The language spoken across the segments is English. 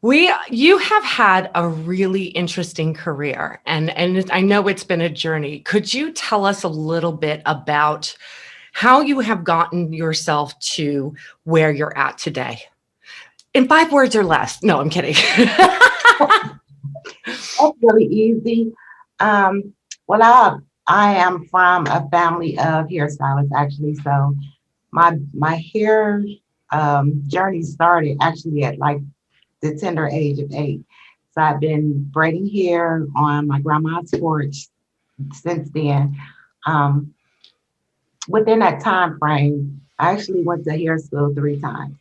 You have had a really interesting career, and I know it's been a journey. Could you tell us a little bit about how you have gotten yourself to where you're at today? In 5 words or less. No, I'm kidding. That's really easy. Um, well, I am from a family of hairstylists, actually. So my hair journey started actually at like the tender age of 8. So I've been braiding hair on my grandma's porch since then. Um, Within that time frame, I actually went to hair school 3 times.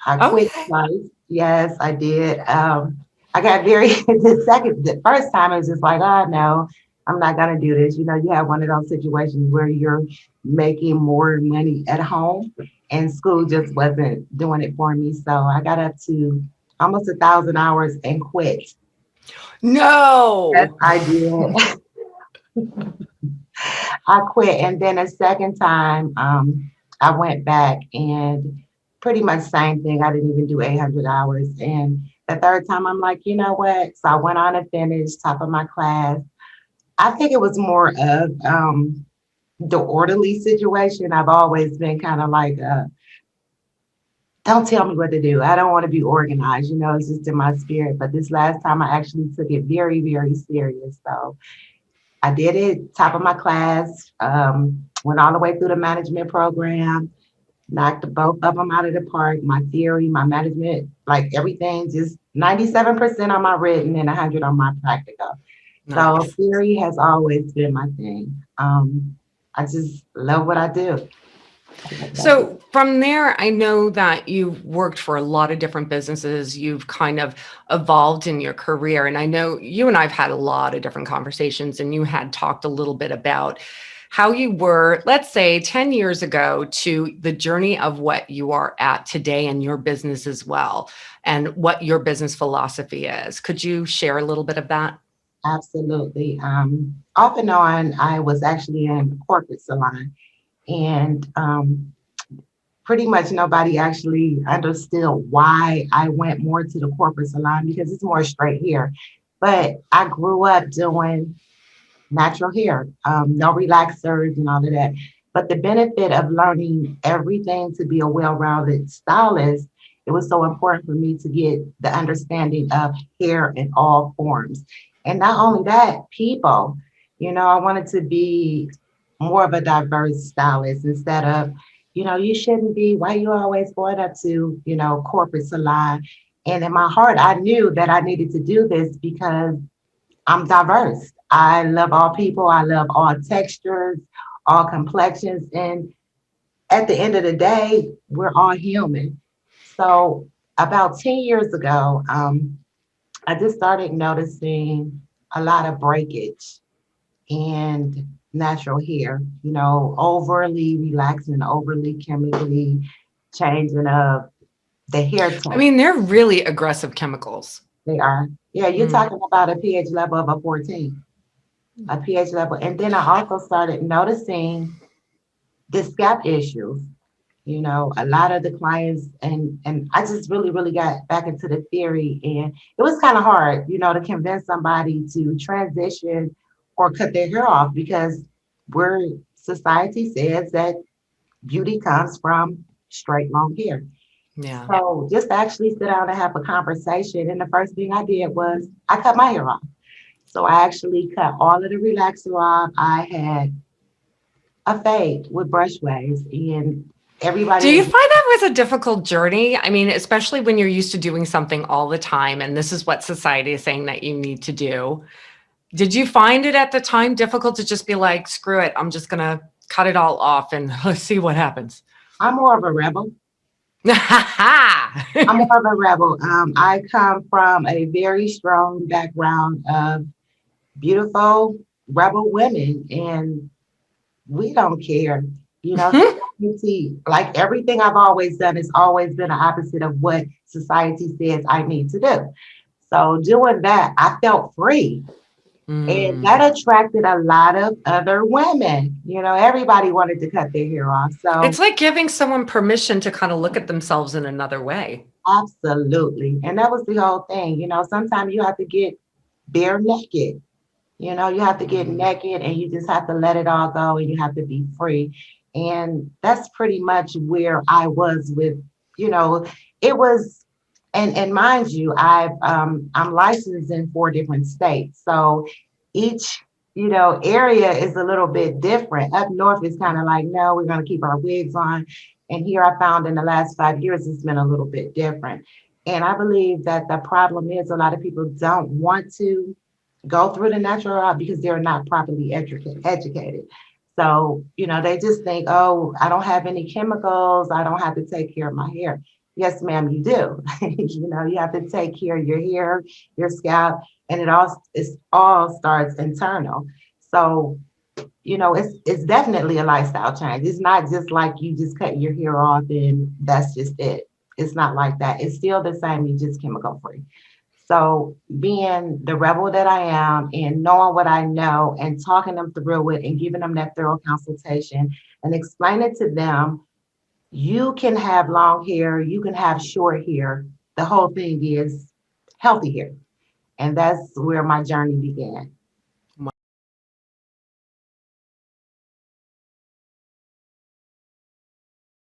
I quit Okay. twice. Yes, I did. I got very the first time it was just like, oh no, I'm not gonna do this. You know, you have one of those situations where you're making more money at home and school just wasn't doing it for me. So I got up to almost 1,000 hours and quit. Yes, No. I did. I quit. And then a second time, I went back and pretty much same thing. I didn't even do 800 hours. And the third time, I'm like, you know what? So I went on and finished top of my class. I think it was more of the orderly situation. I've always been kind of like, don't tell me what to do. I don't want to be organized. You know, it's just in my spirit. But this last time, I actually took it very, very serious. So I did it top of my class, went all the way through the management program, knocked both of them out of the park. My theory, my management, like everything, just 97% on my written and 100 on my practical. So Nice. theory has always been my thing. I just love what I do. So from there, I know that you've worked for a lot of different businesses. You've kind of evolved in your career. And I know you and I've had a lot of different conversations, and you had talked a little bit about how you were, let's say, 10 years ago to the journey of what you are at today in your business as well, and what your business philosophy is. Could you share a little bit of that? Absolutely. Off and on, I was actually in a corporate salon, and pretty much nobody actually understood why I went more to the corporate salon because it's more straight hair. But I grew up doing natural hair, no relaxers and all of that. But the benefit of learning everything to be a well-rounded stylist, it was so important for me to get the understanding of hair in all forms. And not only that, people, you know, I wanted to be more of a diverse stylist instead of, you know, you shouldn't be, why you always going up to, you know, corporate salon. And in my heart, I knew that I needed to do this because I'm diverse. I love all people. I love all textures, all complexions. And at the end of the day, we're all human. So about 10 years ago, I just started noticing a lot of breakage and natural hair, you know, overly relaxing, overly chemically changing of the hair I texture. mean, they're really aggressive chemicals. They are. Yeah, you're Mm. talking about a pH level of a 14, a pH level. And then I also started noticing the scalp issues. You know, a lot of the clients and I just really, really got back into the theory, and it was kind of hard, you know, to convince somebody to transition or cut their hair off because we're society says that beauty comes from straight long hair. Yeah. So just to actually sit down and have a conversation, and the first thing I did was I cut my hair off. So I actually cut all of the relaxer off. I had a fade with brush waves, and everybody Do you was, find that was a difficult journey? I mean, especially when you're used to doing something all the time, and this is what society is saying that you need to do. Did you find it at the time difficult to just be like, screw it, I'm just going to cut it all off and let's see what happens? I'm more of a rebel. I'm more of a rebel. I come from a very strong background of beautiful rebel women, and we don't care. You know, society, like everything I've always done has always been the opposite of what society says I need to do. So doing that, I felt free. And Mm. that attracted a lot of other women. You know, everybody wanted to cut their hair off. So It's like giving someone permission to kind of look at themselves in another way. Absolutely. And that was the whole thing. Sometimes you have to get bare naked. You have to get naked and you just have to let it all go and you have to be free. And that's pretty much where I was with, you know, it was, and mind you, I'm licensed in 4 different states. So each, area is a little bit different. Up north is kind of like, no, we're going to keep our wigs on. And here I found in the last 5 years, it's been a little bit different. And I believe that the problem is a lot of people don't want to go through the natural route because they're not properly educated. So, they just think, oh, I don't have any chemicals. I don't have to take care of my hair. Yes, ma'am, you do. You have to take care of your hair, your scalp, and it all starts internal. So, it's definitely a lifestyle change. It's not just like you just cut your hair off and that's just it. It's not like that. It's still the same, you just chemical free. So being the rebel that I am and knowing what I know and talking them through it and giving them that thorough consultation and explain it to them, you can have long hair, you can have short hair. The whole thing is healthy hair. And that's where my journey began.